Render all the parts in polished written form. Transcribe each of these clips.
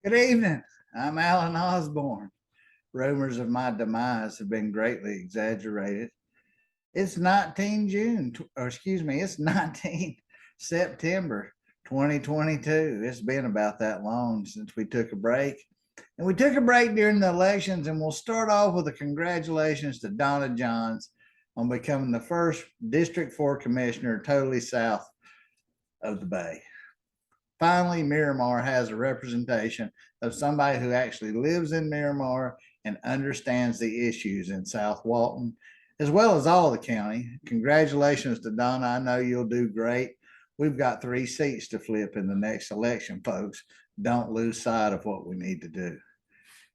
Good evening. I'm Alan Osborne. Rumors of my demise have been greatly exaggerated. It's 19 June, or excuse me, it's 19 September 2022. It's been about that long since we took a break. And we took a break during the elections, and we'll start off with a congratulations to Donna Johns on becoming the first District 4 commissioner totally south of the Bay. Finally, Miramar has a representation of somebody who actually lives in Miramar and understands the issues in South Walton, as well as all the county. Congratulations to Donna. I know you'll do great. We've got 3 seats to flip in the next election, folks. Don't lose sight of what we need to do.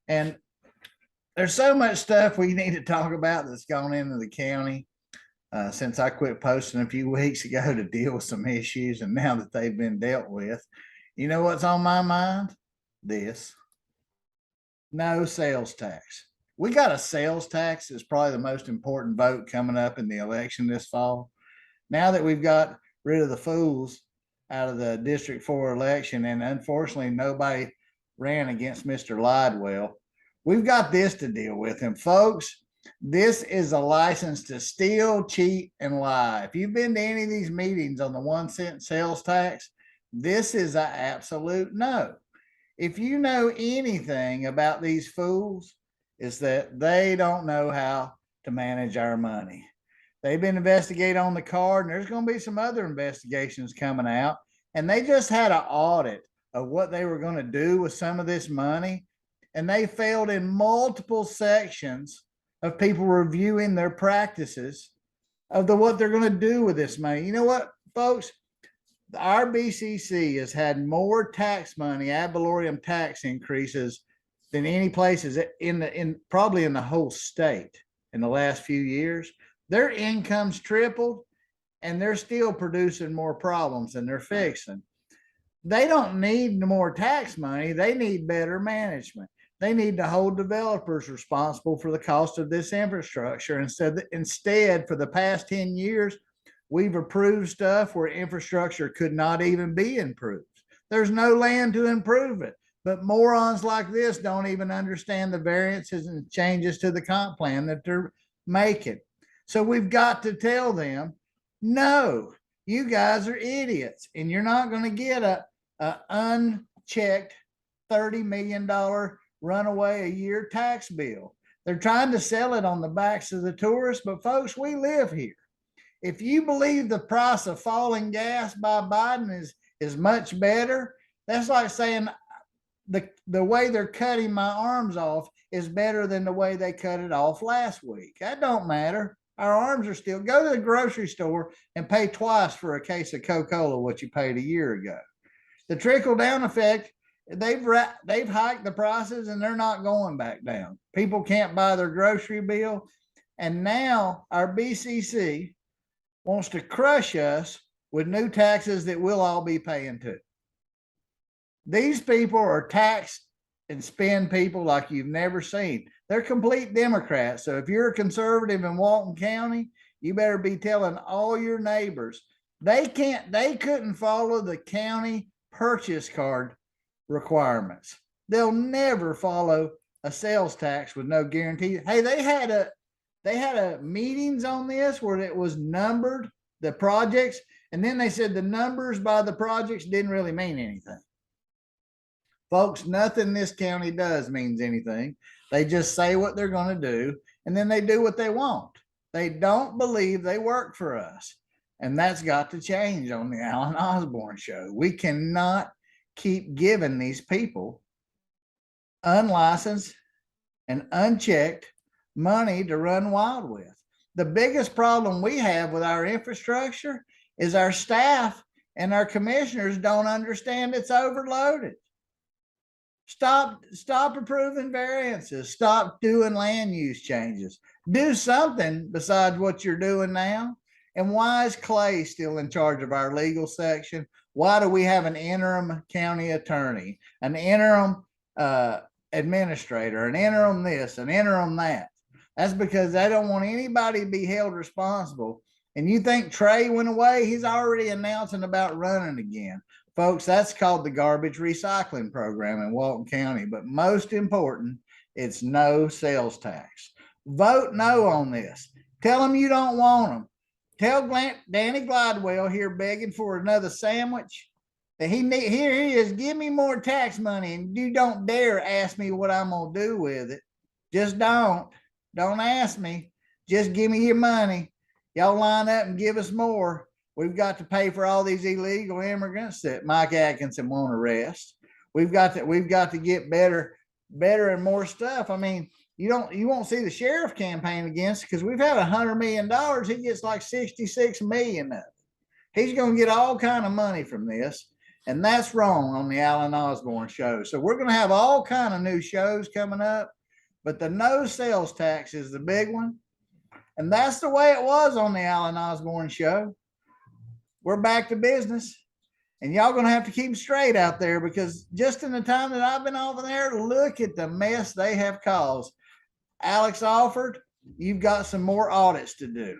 And there's so much stuff we need to talk about that's gone into the county since I quit posting a few weeks ago to deal with some issues. And now that they've been dealt with, you know what's on my mind? This. No sales tax. We got a sales tax. It's probably the most important vote coming up in the election this fall. Now that we've got rid of the fools out of the District 4 election, and unfortunately nobody ran against Mr. Lidewell, we've got this to deal with. And folks, this is a license to steal, cheat, and lie. If you've been to any of these meetings on the 1-cent sales tax, this is an absolute no. If you know anything about these fools, is that they don't know how to manage our money. They've been investigated on the card, and there's going to be some other investigations coming out. And they just had an audit of what they were going to do with some of this money. And they failed in multiple sections of people reviewing their practices of what they're going to do with this money. You know what, folks? Our BCC has had more tax money, ad valorem tax increases than any places probably in the whole state in the last few years. Their income's tripled, and they're still producing more problems than they're fixing. They don't need more tax money. They need better management. They need to hold developers responsible for the cost of this infrastructure. Instead, for the past 10 years, we've approved stuff where infrastructure could not even be improved. There's no land to improve it. But morons like this don't even understand the variances and changes to the comp plan that they're making. So we've got to tell them, no, you guys are idiots, and you're not going to get a unchecked $30 million runaway a year tax bill. They're trying to sell it on the backs of the tourists, but folks, we live here. If you believe the price of falling gas by Biden is much better, that's like saying the way they're cutting my arms off is better than the way they cut it off last week. That don't matter. Our arms are still. Go to the grocery store and pay twice for a case of Coca-Cola what you paid a year ago. The trickle down effect, they've hiked the prices and they're not going back down. People can't buy their grocery bill. And now our BCC wants to crush us with new taxes that we'll all be paying too. These people are tax and spend people like you've never seen. They're complete Democrats. So if you're a conservative in Walton County, you better be telling all your neighbors they couldn't follow the county purchase card requirements. They'll never follow a sales tax with no guarantee. Hey, they had a meetings on this where it was numbered, the projects, and then they said the numbers by the projects didn't really mean anything. Folks, nothing this county does means anything. They just say what they're going to do, and then they do what they want. They don't believe they work for us. And that's got to change on the Alan Osborne Show. We cannot keep giving these people unlicensed and unchecked money to run wild with. The biggest problem we have with our infrastructure is our staff and our commissioners don't understand it's overloaded. Stop approving variances. Stop doing land use changes. Do something besides what you're doing now. And why is Clay still in charge of our legal section? Why do we have an interim county attorney, an interim administrator, an interim this, an interim that? That's because they don't want anybody to be held responsible. And you think Trey went away? He's already announcing about running again. Folks, that's called the garbage recycling program in Walton County. But most important, it's no sales tax. Vote no on this. Tell them you don't want them. Tell Danny Glidewell here begging for another sandwich that here he is, give me more tax money, and you don't dare ask me what I'm gonna do with it. Just don't ask me. Just give me your money. Y'all line up and give us more. We've got to pay for all these illegal immigrants that Mike Atkinson won't arrest. We've got to get better and more stuff. I mean, you won't see the sheriff campaign against, because we've had $100 million. He gets like 66 million of it. He's going to get all kind of money from this, and that's wrong on the Alan Osborne Show. So we're going to have all kind of new shows coming up, but the no sales tax is the big one, and that's the way it was on the Alan Osborne Show. We're back to business, and y'all going to have to keep straight out there, because just in the time that I've been over there, look at the mess they have caused. Alex Alford, you've got some more audits to do.